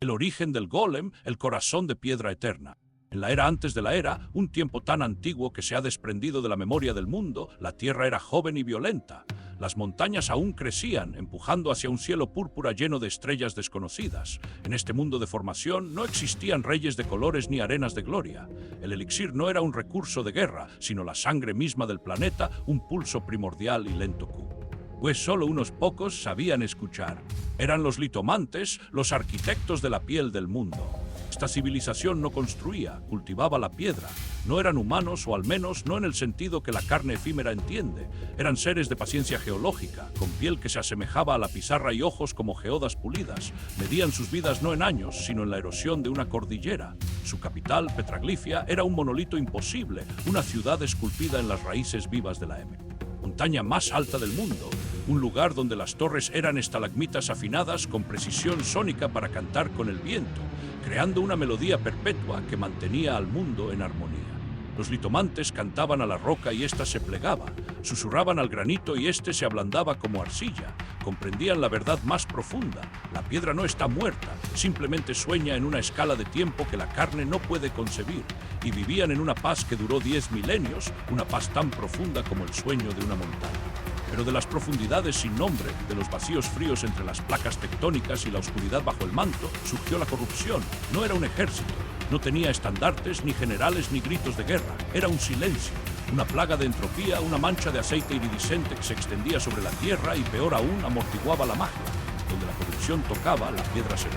El origen del golem, el corazón de piedra eterna. En la era antes de la era, un tiempo tan antiguo que se ha desprendido de la memoria del mundo, la tierra era joven y violenta. Las montañas aún crecían, empujando hacia un cielo púrpura lleno de estrellas desconocidas. En este mundo de formación no existían reyes de colores ni arenas de gloria. El elixir no era un recurso de guerra, sino la sangre misma del planeta, un pulso primordial y lento pues solo unos pocos sabían escuchar. Eran los litomantes, los arquitectos de la piel del mundo. Esta civilización no construía, cultivaba la piedra. No eran humanos, o al menos no en el sentido que la carne efímera entiende. Eran seres de paciencia geológica, con piel que se asemejaba a la pizarra y ojos como geodas pulidas. Medían sus vidas no en años, sino en la erosión de una cordillera. Su capital, Petraglifia, era un monolito imposible, una ciudad esculpida en las raíces vivas de la montaña más alta del mundo. Un lugar donde las torres eran estalagmitas afinadas con precisión sónica para cantar con el viento, creando una melodía perpetua que mantenía al mundo en armonía. Los litomantes cantaban a la roca y ésta se plegaba, susurraban al granito y éste se ablandaba como arcilla. Comprendían la verdad más profunda: la piedra no está muerta, simplemente sueña en una escala de tiempo que la carne no puede concebir, y vivían en una paz que duró 10 milenios, una paz tan profunda como el sueño de una montaña. Pero de las profundidades sin nombre, de los vacíos fríos entre las placas tectónicas y la oscuridad bajo el manto, surgió la corrupción. No era un ejército, no tenía estandartes, ni generales, ni gritos de guerra. Era un silencio, una plaga de entropía, una mancha de aceite iridiscente que se extendía sobre la tierra y, peor aún, amortiguaba la magia. Donde la corrupción tocaba, la piedra se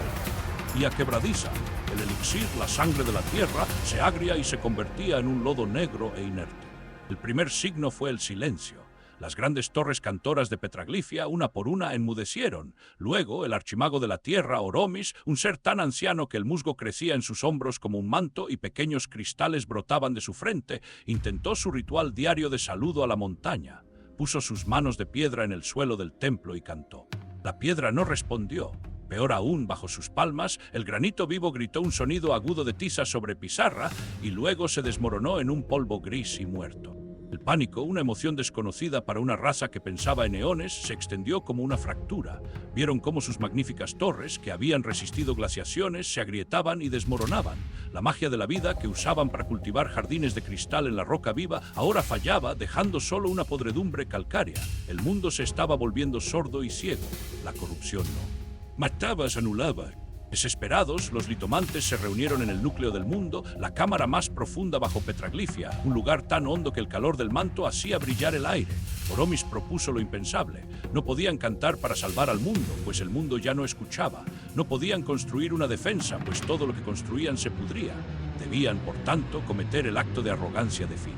volvía quebradiza. El elixir, la sangre de la tierra, se agria y se convertía en un lodo negro e inerte. El primer signo fue el silencio. Las grandes torres cantoras de Petraglifia, una por una, enmudecieron. Luego, el archimago de la tierra, Oromis, un ser tan anciano que el musgo crecía en sus hombros como un manto y pequeños cristales brotaban de su frente, intentó su ritual diario de saludo a la montaña. Puso sus manos de piedra en el suelo del templo y cantó. La piedra no respondió. Peor aún, bajo sus palmas, el granito vivo gritó un sonido agudo de tiza sobre pizarra y luego se desmoronó en un polvo gris y muerto. El pánico, una emoción desconocida para una raza que pensaba en eones, se extendió como una fractura. Vieron cómo sus magníficas torres, que habían resistido glaciaciones, se agrietaban y desmoronaban. La magia de la vida, que usaban para cultivar jardines de cristal en la roca viva, ahora fallaba, dejando solo una podredumbre calcárea. El mundo se estaba volviendo sordo y ciego. La corrupción no. Matabas, anulaba. Desesperados, los litomantes se reunieron en el núcleo del mundo, la cámara más profunda bajo Petraglifia, un lugar tan hondo que el calor del manto hacía brillar el aire. Oromis propuso lo impensable. No podían cantar para salvar al mundo, pues el mundo ya no escuchaba. No podían construir una defensa, pues todo lo que construían se pudría. Debían, por tanto, cometer el acto de arrogancia de fin.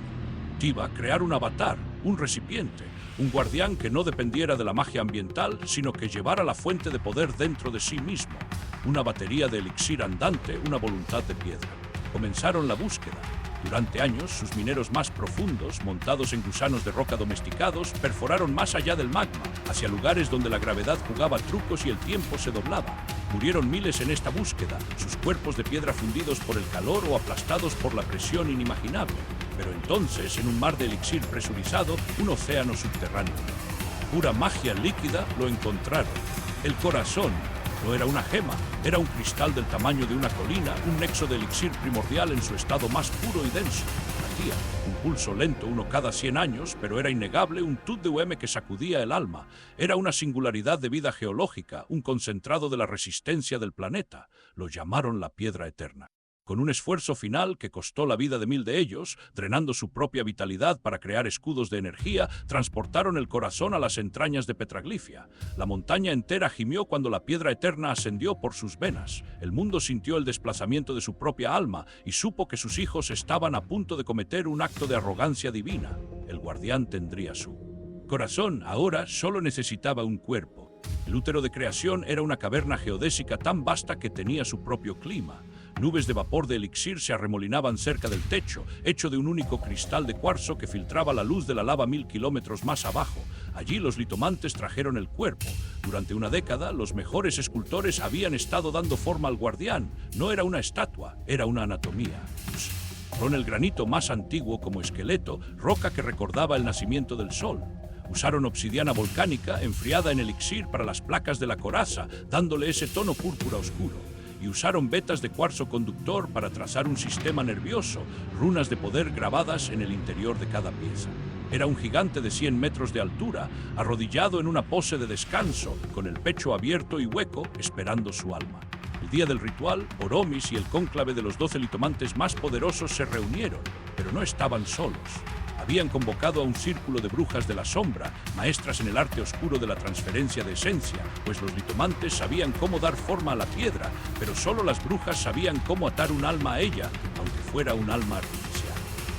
Tiva, crear un avatar, un recipiente, un guardián que no dependiera de la magia ambiental, sino que llevara la fuente de poder dentro de sí mismo. Una batería de elixir andante, una voluntad de piedra. Comenzaron la búsqueda. Durante años, sus mineros más profundos, montados en gusanos de roca domesticados, perforaron más allá del magma, hacia lugares donde la gravedad jugaba trucos y el tiempo se doblaba. Murieron miles en esta búsqueda, sus cuerpos de piedra fundidos por el calor o aplastados por la presión inimaginable. Pero entonces, en un mar de elixir presurizado, un océano subterráneo. Pura magia líquida, lo encontraron. El corazón. No era una gema, era un cristal del tamaño de una colina, un nexo de elixir primordial en su estado más puro y denso. Latía, un pulso lento, uno cada 100 años, pero era innegable, un tut de UM que sacudía el alma. Era una singularidad de vida geológica, un concentrado de la resistencia del planeta. Lo llamaron la piedra eterna. Con un esfuerzo final que costó la vida de 1000 de ellos, drenando su propia vitalidad para crear escudos de energía, transportaron el corazón a las entrañas de Petraglifia. La montaña entera gimió cuando la piedra eterna ascendió por sus venas. El mundo sintió el desplazamiento de su propia alma y supo que sus hijos estaban a punto de cometer un acto de arrogancia divina. El guardián tendría su corazón. Ahora solo necesitaba un cuerpo. El útero de creación era una caverna geodésica tan vasta que tenía su propio clima. Nubes de vapor de elixir se arremolinaban cerca del techo, hecho de un único cristal de cuarzo que filtraba la luz de la lava 1000 kilómetros más abajo. Allí los litomantes trajeron el cuerpo. Durante una década, los mejores escultores habían estado dando forma al guardián. No era una estatua, era una anatomía. Con el granito más antiguo como esqueleto, roca que recordaba el nacimiento del sol. Usaron obsidiana volcánica enfriada en elixir para las placas de la coraza, dándole ese tono púrpura oscuro. y usaron vetas de cuarzo conductor para trazar un sistema nervioso, runas de poder grabadas en el interior de cada pieza. Era un gigante de 100 metros de altura, arrodillado en una pose de descanso, con el pecho abierto y hueco, esperando su alma. El día del ritual, Oromis y el cónclave de los 12 litomantes más poderosos se reunieron, pero no estaban solos. Habían convocado a un círculo de brujas de la sombra, maestras en el arte oscuro de la transferencia de esencia, pues los litomantes sabían cómo dar forma a la piedra, pero solo las brujas sabían cómo atar un alma a ella, aunque fuera un alma artificial.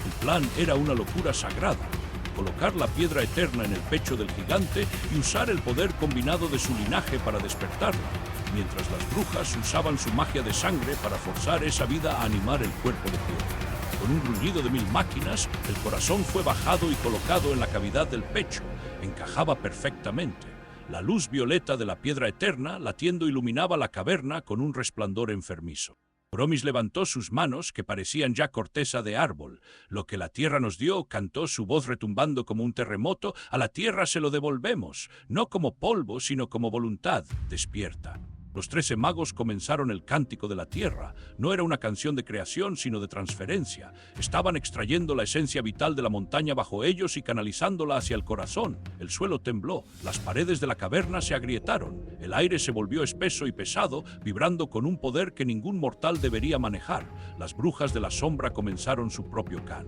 El plan era una locura sagrada: colocar la piedra eterna en el pecho del gigante y usar el poder combinado de su linaje para despertarla, mientras las brujas usaban su magia de sangre para forzar esa vida a animar el cuerpo de piedra. Con un gruñido de 1000 máquinas, el corazón fue bajado y colocado en la cavidad del pecho. Encajaba perfectamente. La luz violeta de la piedra eterna latiendo iluminaba la caverna con un resplandor enfermizo. Oromis levantó sus manos, que parecían ya corteza de árbol. Lo que la tierra nos dio, cantó su voz retumbando como un terremoto, a la tierra se lo devolvemos, no como polvo, sino como voluntad. Despierta. Los 13 magos comenzaron el cántico de la tierra. No era una canción de creación, sino de transferencia. Estaban extrayendo la esencia vital de la montaña bajo ellos y canalizándola hacia el corazón. El suelo tembló, las paredes de la caverna se agrietaron, el aire se volvió espeso y pesado, vibrando con un poder que ningún mortal debería manejar. Las brujas de la sombra comenzaron su propio can.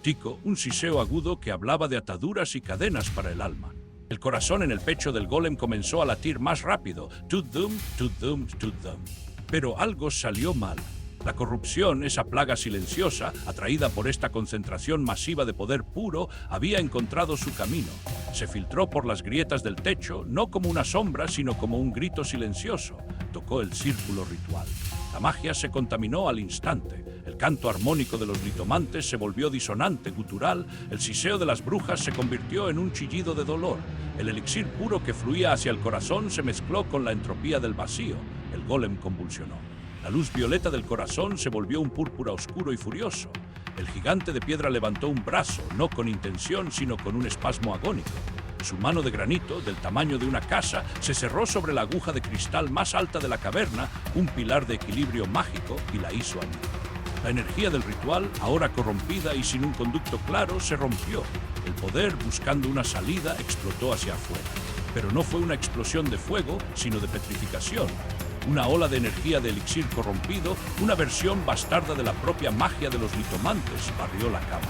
Tico, un siseo agudo que hablaba de ataduras y cadenas para el alma. El corazón en el pecho del golem comenzó a latir más rápido. Tudum, tudum, tudum. Pero algo salió mal. La corrupción, esa plaga silenciosa, atraída por esta concentración masiva de poder puro, había encontrado su camino. Se filtró por las grietas del techo, no como una sombra, sino como un grito silencioso. Tocó el círculo ritual. La magia se contaminó al instante. El canto armónico de los litomantes se volvió disonante, gutural. El siseo de las brujas se convirtió en un chillido de dolor. El elixir puro que fluía hacia el corazón se mezcló con la entropía del vacío. El golem convulsionó. La luz violeta del corazón se volvió un púrpura oscuro y furioso. El gigante de piedra levantó un brazo, no con intención, sino con un espasmo agónico. Su mano de granito, del tamaño de una casa, se cerró sobre la aguja de cristal más alta de la caverna, un pilar de equilibrio mágico, y la hizo añicos. La energía del ritual, ahora corrompida y sin un conducto claro, se rompió. El poder, buscando una salida, explotó hacia afuera. Pero no fue una explosión de fuego, sino de petrificación. Una ola de energía de elixir corrompido, una versión bastarda de la propia magia de los litomantes, barrió la cámara.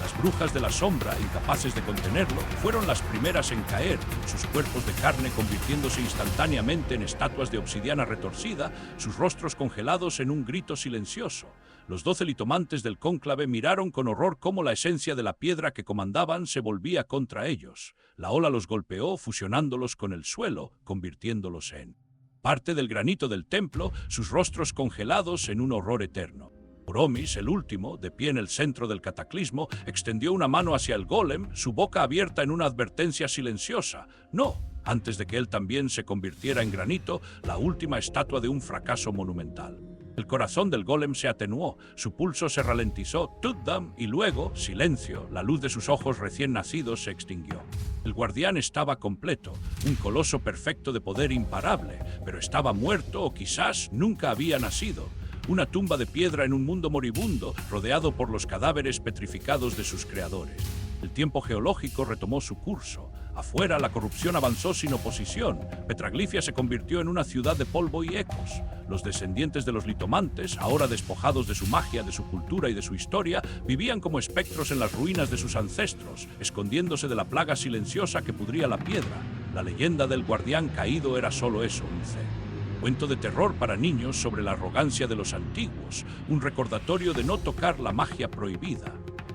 Las brujas de la sombra, incapaces de contenerlo, fueron las primeras en caer, sus cuerpos de carne convirtiéndose instantáneamente en estatuas de obsidiana retorcida, sus rostros congelados en un grito silencioso. Los 12 litomantes del cónclave miraron con horror cómo la esencia de la piedra que comandaban se volvía contra ellos. La ola los golpeó, fusionándolos con el suelo, convirtiéndolos en parte del granito del templo, sus rostros congelados en un horror eterno. Oromis, el último, de pie en el centro del cataclismo, extendió una mano hacia el golem, su boca abierta en una advertencia silenciosa. No, antes de que él también se convirtiera en granito, la última estatua de un fracaso monumental. El corazón del golem se atenuó, su pulso se ralentizó, tudam, y luego, silencio, la luz de sus ojos recién nacidos se extinguió. El guardián estaba completo, un coloso perfecto de poder imparable, pero estaba muerto o quizás nunca había nacido. Una tumba de piedra en un mundo moribundo, rodeado por los cadáveres petrificados de sus creadores. El tiempo geológico retomó su curso. Afuera, la corrupción avanzó sin oposición. Petraglifia se convirtió en una ciudad de polvo y ecos. Los descendientes de los litomantes, ahora despojados de su magia, de su cultura y de su historia, vivían como espectros en las ruinas de sus ancestros, escondiéndose de la plaga silenciosa que pudría la piedra. La leyenda del guardián caído era solo eso, un cuento de terror para niños sobre la arrogancia de los antiguos, un recordatorio de no tocar la magia prohibida.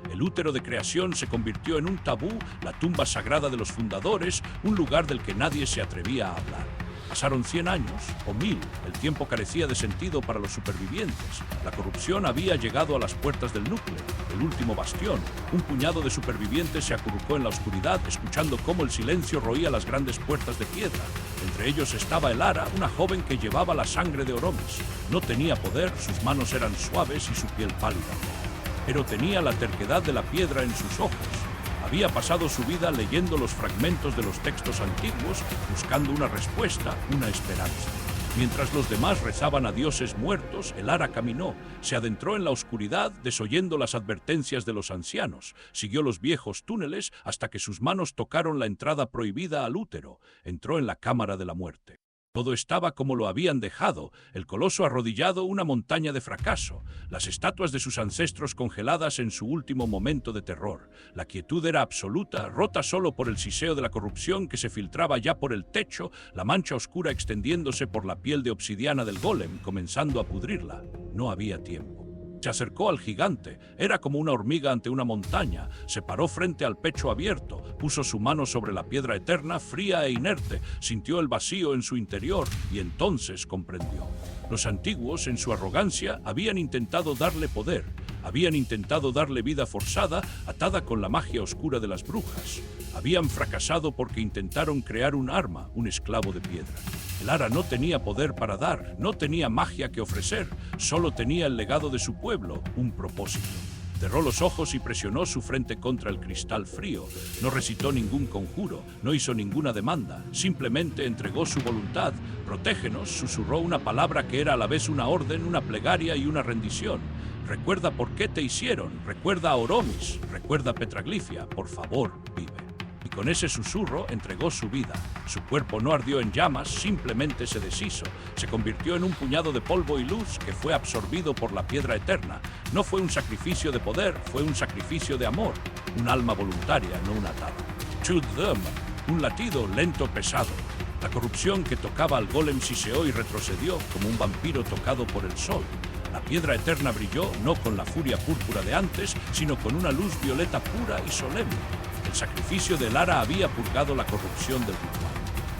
El útero de creación se convirtió en un tabú, la tumba sagrada de los fundadores, un lugar del que nadie se atrevía a hablar. Pasaron 100 años, o 1000, el tiempo carecía de sentido para los supervivientes. La corrupción había llegado a las puertas del núcleo, el último bastión. Un puñado de supervivientes se acurrucó en la oscuridad, escuchando cómo el silencio roía las grandes puertas de piedra. Entre ellos estaba Elara, una joven que llevaba la sangre de Oromis. No tenía poder, sus manos eran suaves y su piel pálida. Pero tenía la terquedad de la piedra en sus ojos. Había pasado su vida leyendo los fragmentos de los textos antiguos, buscando una respuesta, una esperanza. Mientras los demás rezaban a dioses muertos, el Ara caminó, se adentró en la oscuridad, desoyendo las advertencias de los ancianos, siguió los viejos túneles hasta que sus manos tocaron la entrada prohibida al útero, entró en la cámara de la muerte. Todo estaba como lo habían dejado, el coloso arrodillado, una montaña de fracaso, las estatuas de sus ancestros congeladas en su último momento de terror. La quietud era absoluta, rota solo por el siseo de la corrupción que se filtraba ya por el techo, la mancha oscura extendiéndose por la piel de obsidiana del golem, comenzando a pudrirla. No había tiempo. Se acercó al gigante, era como una hormiga ante una montaña, se paró frente al pecho abierto, puso su mano sobre la piedra eterna, fría e inerte, sintió el vacío en su interior y entonces comprendió. Los antiguos, en su arrogancia, habían intentado darle poder, habían intentado darle vida forzada, atada con la magia oscura de las brujas. Habían fracasado porque intentaron crear un arma, un esclavo de piedra. El Ara no tenía poder para dar, no tenía magia que ofrecer, solo tenía el legado de su pueblo, un propósito. Cerró los ojos y presionó su frente contra el cristal frío. No recitó ningún conjuro, no hizo ninguna demanda, simplemente entregó su voluntad. «Protégenos», susurró una palabra que era a la vez una orden, una plegaria y una rendición. «Recuerda por qué te hicieron, recuerda a Oromis, recuerda a Petraglifia, por favor, vive». Y con ese susurro entregó su vida. Su cuerpo no ardió en llamas, simplemente se deshizo. Se convirtió en un puñado de polvo y luz que fue absorbido por la piedra eterna. No fue un sacrificio de poder, fue un sacrificio de amor. Un alma voluntaria, no una atado. Chudum, un latido lento pesado. La corrupción que tocaba al golem siseó y retrocedió como un vampiro tocado por el sol. La piedra eterna brilló no con la furia púrpura de antes, sino con una luz violeta pura y solemne. El sacrificio del Ara había purgado la corrupción del ritual.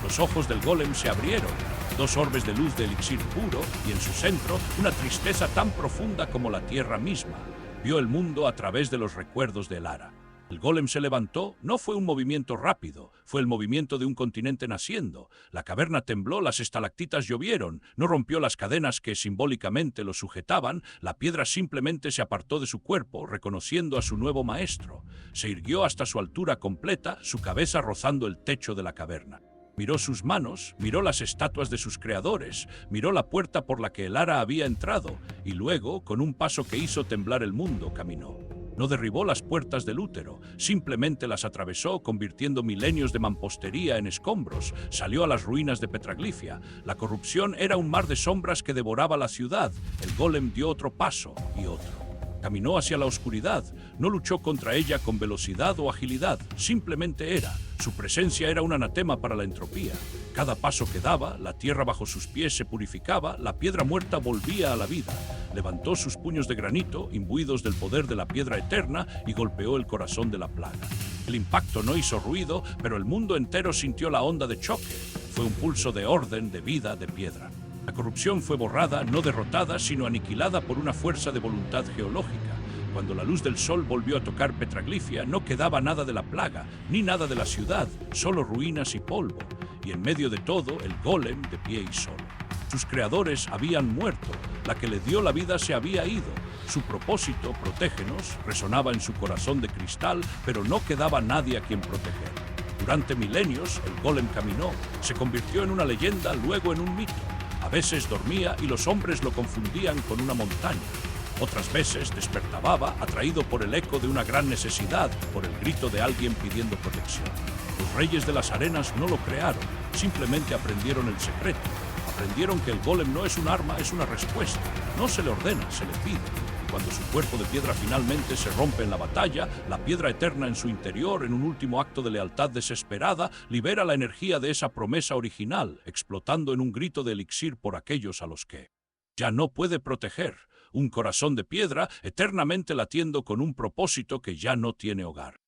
Los ojos del golem se abrieron, dos orbes de luz de elixir puro, y en su centro una tristeza tan profunda como la tierra misma. Vio el mundo a través de los recuerdos del Ara. El golem se levantó, no fue un movimiento rápido, fue el movimiento de un continente naciendo. La caverna tembló, las estalactitas llovieron, no rompió las cadenas que simbólicamente lo sujetaban, la piedra simplemente se apartó de su cuerpo, reconociendo a su nuevo maestro. Se irguió hasta su altura completa, su cabeza rozando el techo de la caverna. Miró sus manos, miró las estatuas de sus creadores, miró la puerta por la que el Ara había entrado, y luego, con un paso que hizo temblar el mundo, caminó. No derribó las puertas del útero, simplemente las atravesó, convirtiendo milenios de mampostería en escombros. Salió a las ruinas de Petraglifia. La corrupción era un mar de sombras que devoraba la ciudad. El golem dio otro paso y otro. Caminó hacia la oscuridad, no luchó contra ella con velocidad o agilidad, simplemente era. Su presencia era un anatema para la entropía. Cada paso que daba, la tierra bajo sus pies se purificaba, la piedra muerta volvía a la vida. Levantó sus puños de granito, imbuidos del poder de la piedra eterna, y golpeó el corazón de la plaga. El impacto no hizo ruido, pero el mundo entero sintió la onda de choque. Fue un pulso de orden, de vida, de piedra. La corrupción fue borrada, no derrotada, sino aniquilada por una fuerza de voluntad geológica. Cuando la luz del sol volvió a tocar Petraglifia, no quedaba nada de la plaga, ni nada de la ciudad, solo ruinas y polvo. Y en medio de todo, el golem de pie y solo. Sus creadores habían muerto, la que le dio la vida se había ido. Su propósito, protégenos, resonaba en su corazón de cristal, pero no quedaba nadie a quien proteger. Durante milenios, el golem caminó, se convirtió en una leyenda, luego en un mito. A veces dormía y los hombres lo confundían con una montaña. Otras veces despertaba, atraído por el eco de una gran necesidad, por el grito de alguien pidiendo protección. Los reyes de las arenas no lo crearon, simplemente aprendieron el secreto. Aprendieron que el golem no es un arma, es una respuesta. No se le ordena, se le pide. Y cuando su cuerpo de piedra finalmente se rompe en la batalla, la piedra eterna en su interior, en un último acto de lealtad desesperada, libera la energía de esa promesa original, explotando en un grito de elixir por aquellos a los que ya no puede proteger. Un corazón de piedra eternamente latiendo con un propósito que ya no tiene hogar.